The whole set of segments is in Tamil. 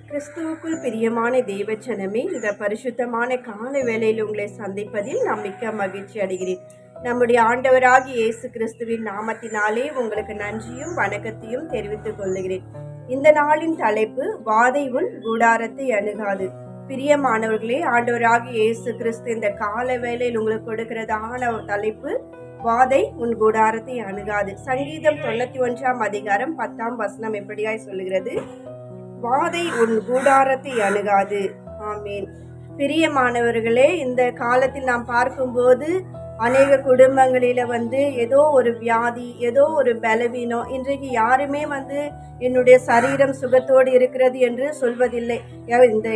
கிறிஸ்துவுக்குள் பிரியமான தேவச்சனமே, இந்த பரிசுத்தமான கால வேளையில் உங்களை சந்திப்பதில் நான் மிக்க மகிழ்ச்சி அடைகிறேன். நம்முடைய ஆண்டவராகிய இயேசு கிறிஸ்துவின் நாமத்தினாலே உங்களுக்கு நன்றியும் வணக்கத்தையும் தெரிவித்துக் கொள்கிறேன். இந்த நாளின் தலைப்பு, வாதை உன் கூடாரத்தை அணுகாது. பிரியமானவர்களே, ஆண்டவராகிய இயேசு கிறிஸ்து இந்த கால வேளையில் உங்களுக்கு கொடுக்கிறதான தலைப்பு, வாதை உன் கூடாரத்தை அணுகாது. சங்கீதம் 91 அதிகாரம் 10 எப்படியாய் சொல்லுகிறது, வாதை உன் கூடாரத்தை அணுகாது. ஆமீன். பிரியமானவர்களே, இந்த காலத்தில் நாம் பார்க்கும்போது அநேக குடும்பங்களில ஏதோ ஒரு வியாதி, ஏதோ ஒரு பலவீனம். இன்றைக்கு யாருமே என்னுடைய சரீரம் சுகத்தோடு இருக்கிறது என்று சொல்வதில்லை.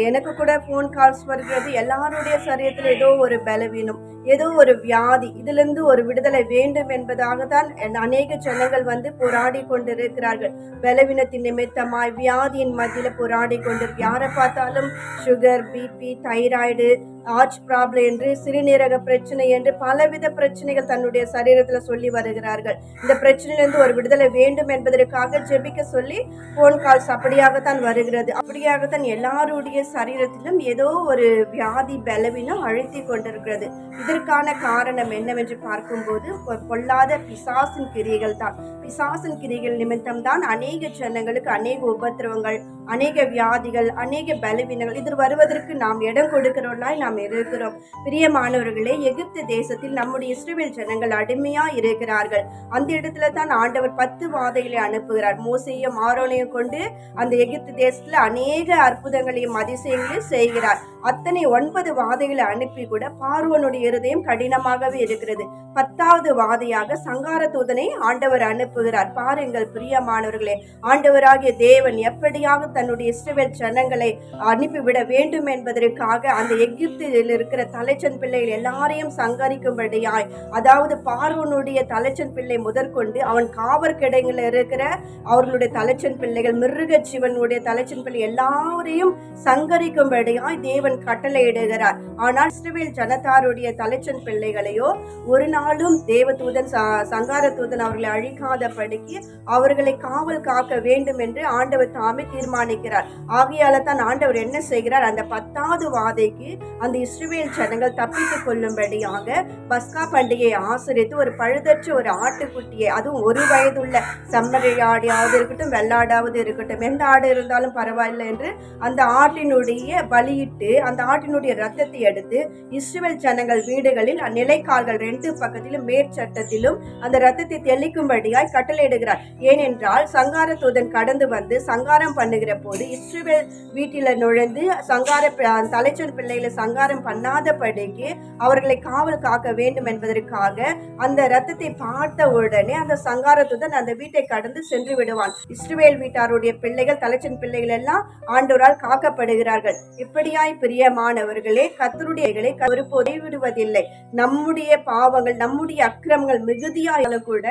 எனக்கு கூட ஃபோன் கால்ஸ் வருகிறது, எல்லாருடைய சரீரத்தில் ஏதோ ஒரு பலவீனம், ஏதோ ஒரு வியாதி. இதிலிருந்து ஒரு விடுதலை வேண்டும் என்பதாக தான் அநேக ஜனங்கள் போராடி கொண்டிருக்கிறார்கள். பலவீனத்தின் நிமித்தமாய் வியாதியின் மத்தியில போராடி கொண்டிருக்கு. யாரை பார்த்தாலும் sugar, BP, thyroid, heart problem என்று, சிறுநீரக பிரச்சனை என்று பலவித பிரச்சனைகள் தன்னுடைய சரீரத்தில் சொல்லி வருகிறார்கள். இந்த பிரச்சனையிலிருந்து ஒரு விடுதலை வேண்டும் என்பதற்காக ஜெபிக்க சொல்லி போன் கால்ஸ் அப்படியாகத்தான் வருகிறது. அப்படியாகத்தான் எல்லாருடைய சரீரத்திலும் ஏதோ ஒரு வியாதி, பலவீனம் அழுத்தி கொண்டிருக்கிறது. இதற்கான காரணம் என்னவென்று பார்க்கும்போது, பொல்லாத பிசாசின் கிரியைகள் தான். பிசாசின் கிரியைகள் நிமித்தம் தான் அநேக ஜனங்களுக்கு அநேக உபத்திரவங்கள், அநேக வியாதிகள், அநேக பலவீனங்கள் இது வருவதற்கு நாம் இடம் கொடுக்கிறவர்களாய் நாம் இருக்கிறோம். பிரியமானவர்களே, எகிப்து தேசத்தில் நம்முடைய இஸ்ரவேல் ஜனங்கள் அடிமையா இருக்கிறார்கள். அந்த இடத்துல தான் ஆண்டவர் 10 வாதைகளை அனுப்புகிறார். மோசேயும் ஆரோனையும் கொண்டு அந்த எகிப்து தேசத்துல அநேக அற்புதங்களையும் அதிசயங்களையும் செய்கிறார். அத்தனை 9 வாதைகளை அனுப்பி கூட பார்வோனுடைய இருதயம் கடினமாகவே இருக்கிறது. 10வது வாதையாக சங்கார தூதனை ஆண்டவர் அனுப்புகிறார். பாருங்கள் பிரியமானவர்களே, ஆண்டவராகிய தேவன் எப்படியாக தன்னுடைய இஸ்ரவேல் ஜனங்களை அனுப்பிவிட வேண்டும் என்பதற்காக அந்த எகிப்தில் இருக்கிற தலைச்சன் பிள்ளைகள் எல்லாரையும் சங்கரிக்கும்படியாய், அதாவது பார்வோனுடைய தலைச்சன் பிள்ளை முதற்கொண்டு அவன் காவற்கிடங்களில் இருக்கிற அவர்களுடைய தலைச்சன் பிள்ளைகள், மிருக ஜீவனுடைய தலைச்சன் பிள்ளை எல்லாரையும் சங்கரிக்கும்படியாய் தேவன் கட்டளையிடுகிறார். ஆனால் இஸ்ரவேல் ஜனத்தாருடைய தலைச்சன் பிள்ளைகளையோ ஒரு நாளும் தேவதூதன், சங்கார தூதன் அவர்களை அழிக்காதபடிக்கு அவர்களை காவல் காக்க வேண்டும் என்று ஆண்டவர் தாமே தீர்மானிக்கிறார். ஆகையால தான் ஆண்டவர் என்ன செய்கிறார், அந்த 10வது வாதைக்கு அந்த இஸ்ரவேல் ஜனங்கள் தப்பித்துக் கொள்ளும்படியாக பஸ்கா பண்டிகையை ஆசரித்து ஒரு பழுதற்ற ஒரு ஆட்டுக்குட்டியை, அதுவும் 1 வயதுள்ள செம்மறியாடாவது இருக்கட்டும், வெள்ளாடாவது இருக்கட்டும், எந்த ஆடு இருந்தாலும் பரவாயில்லை என்று அந்த ஆட்டினுடைய பலியிட்டு அந்த ஆட்டினுடைய ரத்தத்தை எடுத்து இஸ்ரவேல் ஜனங்கள் வீடுகளில் நிலைக்கால்கள் 2 பக்கத்திலும் மேற்சட்டத்திலும் அந்த ரத்தத்தை தெளிக்கும்படியாய் கட்டளையிடுகிறார். ஏனென்றால் சங்கார தூதன் கடந்து வந்து சங்காரம் பண்ணுகிற போது இஸ்ரவேல் வீட்டில நுழைந்து தலைச்சன் பிள்ளைகளை சங்காரம் பண்ணாதபடிக்கு அவர்களை காவல் காக்க வேண்டும் என்பதற்காக அந்த ரத்தத்தை பார்த்த உடனே அந்த சங்கார தூதன் அந்த வீட்டை கடந்து சென்று விடுவான். இஸ்ரவேல் வீட்டாருடைய பிள்ளைகள், தலைச்சன் பிள்ளைகள் எல்லாம் ஆண்டவரால் காக்கப்படுகிறார்கள். இப்படியாய் பிரியமானவர்களே, கர்த்தருடைய ஒருபோதை விடுவதில்லை. நம்முடைய பாவங்கள், நம்முடைய அக்கிரமங்கள் மிகுதியாலும் கூட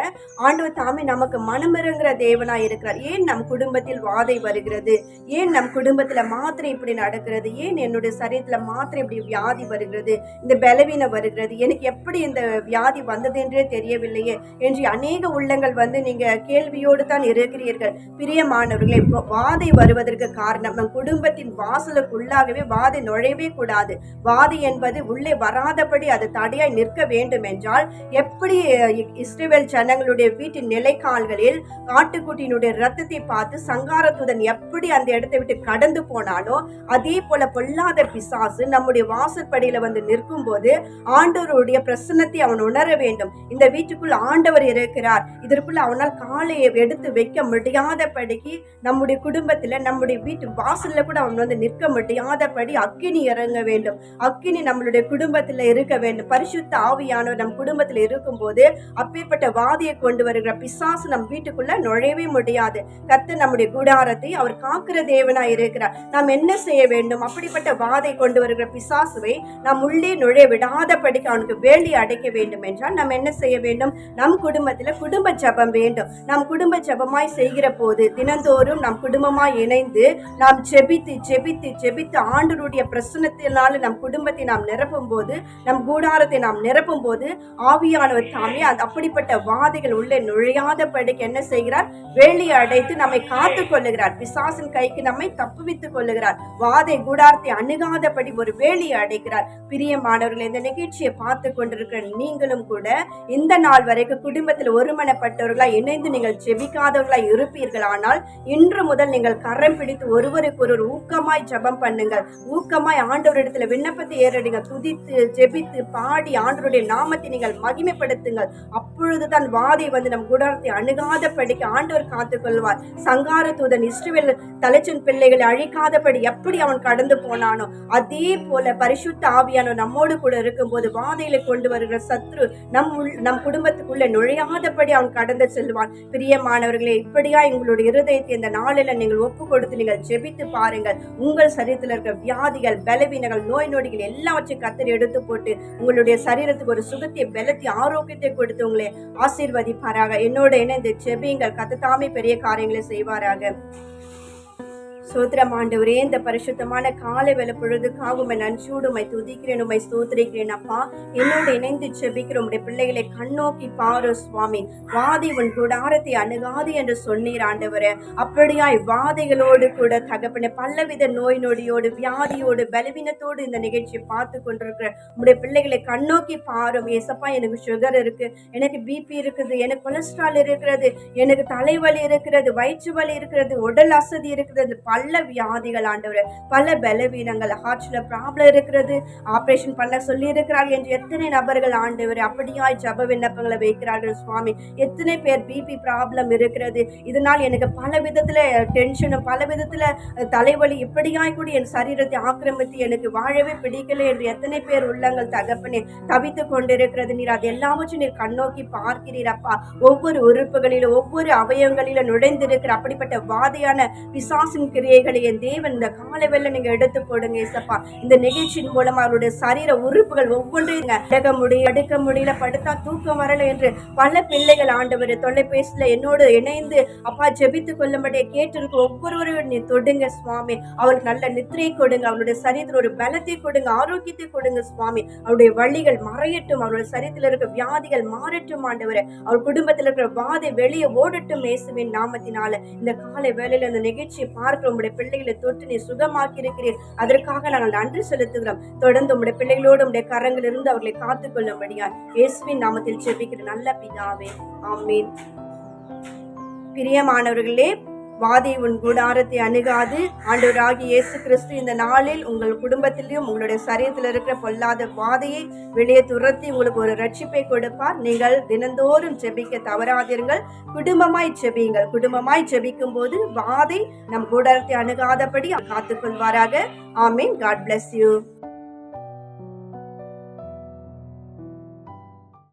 ஆண்டவர் தாமே நமக்கு மனமிறங்குற தேவனாய் இருக்கிறார். ஏன் நம் குடும்பத்தில் வாதை வருகிறது, ஏன் நம் குடும்பத்துல மாத்திரை இப்படி நடக்கிறது, ஏன் என்னுடைய சரீரத்துல மாத்திரை இப்படி வியாதி வருகிறது, இந்த பலவீனம் வருகிறது, எனக்கு எப்படி இந்த வியாதி வந்தது என்றே தெரியவில்லையே என்று அநேக உள்ளங்கள் நீங்க கேள்வியோடு தான் இருக்கிறீர்கள். பிரியமானவர்களே, வாதை வருவதற்கு காரணம் நம் குடும்பத்தின் வாசலுக்குள்ளாகவே வாதை நுழையவே கூடாது. வாதை என்பது உள்ளே வராதபடி அது தடையாய் நிற்க வேண்டும் என்றால், எப்படி இஸ்ரவேல் ஜனங்களுடைய வீட்டின் நிலைக்கால்களில் ஆட்டுக்குட்டியினுடைய ரத்தத்தை பார்த்து சங்காரத்துடன் எப்படி அந்த இடத்தை விட்டு கடந்து போனானோ, அதே போல பொல்லாத பிசாசு நம்முடைய வாசற்படியில நிற்கும் போது ஆண்டவருடைய பிரசன்னத்தை அவன் உணர வேண்டும். இந்த வீட்டுக்குள் ஆண்டவர் இருக்கிறார், இதற்குள்ள அவனால் காலையை எடுத்து வைக்க முடியாதபடிக்கு நம்முடைய குடும்பத்துல, நம்முடைய வீட்டு வாசல்ல கூட அவன் நிற்க முடியாதபடி அக்கினி இறங்க வேண்டும். அக்கினி நம்மளுடைய குடும்பத்துல இருக்க வேண்டும். பரிசுத்த ஆவியானவர் நம் குடும்பத்துல இருக்கும் போது அப்பேற்பட்ட வாதியை கொண்டு வருகிற பிசாசு நம் வீட்டுக்குள்ள நுழையவே முடியாது. கர்த்தர் நம்முடைய கூடாரத்தை அவர் காக்கிற தேவனாய் இருக்கிறார். நாம் என்ன செய்ய வேண்டும், அப்படிப்பட்ட வாதை கொண்டு வருகிற பிசாசுவை நாம் உள்ளே நுழைய விடாதபடிக்கு அவனுக்கு வேலி அடைக்க வேண்டும் என்றால் நாம் என்ன செய்ய வேண்டும், நம் குடும்பத்துல குடும்ப ஜபம் வேண்டும். நாம் குடும்ப ஜபமாய் செய்கிற போது தினந்தோறும் நாம் குடும்பமாய் இணைந்து நாம் ஜெபித்து ஜெபித்து ஜெபித்து ஆண்டவருடைய பிரசன்னத்தினால நம் குடும்பத்தை நாம் நிரப்பும் போது, நம் கூடாரத்தை நாம் நிரப்பும் போது ஆவியானவர் தாமே அப்படிப்பட்ட வாதைகள் உள்ளே நுழையாதபடிக்கு என்ன செய்கிறார், வேலி அடைத்து நம்மை காத்து கொள்ளுகிறார். பிசாசு பிசாசின் கைக்கு நம்மை தப்புவித்துக் கொள்ளுகிறார். வாதை கூடாரத்தை அணுகாதபடி ஒரு வேலியை அடைக்கிறார். பிரியமானவர்கள், இந்த நிகழ்ச்சியை பார்த்து கொண்டிருக்கிற நீங்களும் கூட இந்த நாள் வரைக்கும் குடும்பத்தில் ஒருமனப்பட்டவர்களாய் இணைந்து நீங்கள் ஜெபிக்காதவர்களாய் இருப்பீர்கள். ஆனால் இன்று முதல் நீங்கள் கரம் பிடித்து ஒருவருக்கு ஒரு ஊக்கமாய் ஜெபம் பண்ணுங்கள். ஊக்கமாய் ஆண்டவரிடத்துல விண்ணப்பத்தை ஏறடுங்க. துதித்து ஜெபித்து பாடி ஆண்டவருடைய நாமத்தை நீங்கள் மகிமைப்படுத்துங்கள். அப்பொழுதுதான் வாதை வந்து நம் கூடாரத்தை அணுகாதபடிக்கு ஆண்டவர் காத்துக் கொள்வார். சங்கார தூதன் இஸ்ரவேல் தலைச்சன் பிள்ளைகளை அழிக்காதபடி எப்படி அவன் கடந்து போனானோ அதே போல பரிசுத்த ஆவியானவர் நம்மோடு கூட இருக்கும் போது வாதையில கொண்டு வருகிற சத்ரு நம் குடும்பத்துக்குள்ள நுழையாதபடி அவன் கடந்து செல்வான். பிரியமானவர்களே, இப்படியா உங்களுடைய இருதயத்தை இந்த நாளில நீங்கள் ஒப்பு கொடுத்து நீங்கள் ஜெபித்து பாருங்கள். உங்கள் சரீரத்தில் இருக்கிற வியாதிகள், பலவீனங்கள், நோய் நொடிகள் எல்லாவற்றையும் கர்த்தர் எடுத்து போட்டு உங்களுடைய சரீரத்துக்கு ஒரு சுகத்தை, பலத்தை, ஆரோக்கியத்தை கொடுத்து உங்களை ஆசீர்வதிப்பாராக. என்னோட இணைந்து ஜெபியுங்கள். கர்த்தர் தாமே பெரிய காரியங்களை செய்வாராக. சோத்திரம் ஆண்டவரே, இந்த பரிசுத்தமான காலை வேலை பொழுதுக்காக உம்மை நன்றியோடு உம்மை துதிக்கிறேன், உம்மை ஸ்தோத்திரிக்கிறேன். அப்பா, என்னோடு இணைந்து ஜெபிக்கிற உம்முடைய பிள்ளைகளை கண்ணோக்கி பாரு சுவாமி. வாதை உன் கூடாரத்தை அணுகாது என்று சொன்னீர் ஆண்டவரே. அப்படியாய் வாதைகளோடு கூட தகப்பனே, பலவித நோய் நொடியோடு, வியாதியோடு, பலவீனத்தோடு இந்த நிகழ்ச்சியை பார்த்து கொண்டிருக்கிற உம்முடைய பிள்ளைகளை கண்ணோக்கி பாரும். ஏசப்பா, எனக்கு சுகர் இருக்கு, எனக்கு பிபி இருக்குது, எனக்கு கொலஸ்ட்ரால் இருக்கிறது, எனக்கு தலைவலி இருக்கிறது, வயிற்று வலி இருக்கிறது, உடல் அசதி இருக்கிறது, பல வியாதிகள் ஆண்டவரே, பல பலவீனங்கள், ஹார்ட்ல ப்ராப்ளம் இருக்கிறது, ஆபரேஷன் பண்ண சொல்லி இருக்கிறார்கள் என்று எத்தனை நபர்கள் ஆண்டவரே அப்படியாய் ஜப விண்ணப்பங்களை வைக்கிறார்கள் சுவாமி. எத்தனை பேர் பிபி ப்ராப்ளம் இருக்கிறது, இதனால் எனக்கு பல விதத்துல டென்ஷனும், பல விதத்துல தலைவலி, இப்படியாய் கூட என் சரீரத்தை ஆக்கிரமித்து எனக்கு வாழவே பிடிக்கல என்று எத்தனை பேர் உள்ளங்கள் தகப்பனே தவித்து கொண்டிருக்கிறது. நீர் அது எல்லாவற்றும் நீர் கண்ணோக்கி பார்க்கிறீர் அப்பா. ஒவ்வொரு உறுப்புகளிலும், ஒவ்வொரு அவயவங்களிலும் நுழைந்திருக்கிற அப்படிப்பட்ட வாதையான பிசாசின் கிரியைகளை என் தேவன் இந்த காலவெல்ல நீங்க எடுத்து போடுங்க ஏசப்பா. இந்த நிகழ்ச்சியின் மூலமா அவருடைய சரீர உறுப்புகள் ஒவ்வொன்றையும் அடுக்க முடியல, படுத்தா தூக்கம் வரல என்று பல பிள்ளைகள் ஆண்டவர் தொலைபேசியில என்னோடு இணைந்து அப்பா ஜெபித்துக் கொள்ளும்படியே கேட்டிருக்க ஒவ்வொருவரும் நீ தொடுங்க சுவாமி. அவருக்கு நல்ல நித்திரையை கொடுங்க, அவருடைய சரீரத்தில் ஒரு பலத்தை கொடுங்க, ஆரோக்கியத்தை கொடுங்க சுவாமி. அவருடைய வழிகள் மறையட்டும், அவருடைய சரீரத்தில் இருக்க வியாதிகள் மாறட்டும் ஆண்டவரே. அவர் குடும்பத்தில் இருக்கிற வாதை வெளியே ஓடட்டும் இயேசுவின் நாமத்தினால. இந்த காலை வேளையில இந்த நிகழ்ச்சியை பார்க்க உங்களுடைய பிள்ளைகளை தொட்டு நீ சுகமாக்கி இருக்கிறீர். அதற்காக நாங்கள் நன்றி செலுத்துகிறோம். தொடர்ந்து உங்களுடைய பிள்ளைகளோடு உங்களுடைய கரங்கள் இருந்து அவர்களை காத்துக் கொள்ளும்படியா இயேசுவின் நாமத்தில் ஜெபிக்கிற நல்ல பிதாவே, ஆமீன். பிரியமானவர்களே, வாதை உன் கூடாரத்தை அணுகாது. ஆண்டவராகிய இயேசு கிறிஸ்து இந்த நாளில் உங்கள் குடும்பத்திலும் உங்களுடைய சரீரத்தில் இருக்கிற பொல்லாத வாதையை வெளியே துரத்தி உங்களுக்கு ஒரு ரட்சிப்பை கொடுப்பார். நீங்கள் தினந்தோறும் ஜெபிக்க தவறாதீர்கள். குடும்பமாய் ஜெபியுங்கள். குடும்பமாய் ஜெபிக்கும் போது வாதை நம் கூடாரத்தை அணுகாதபடி காத்துக்கொள்வாராக. ஆமீன். God bless you.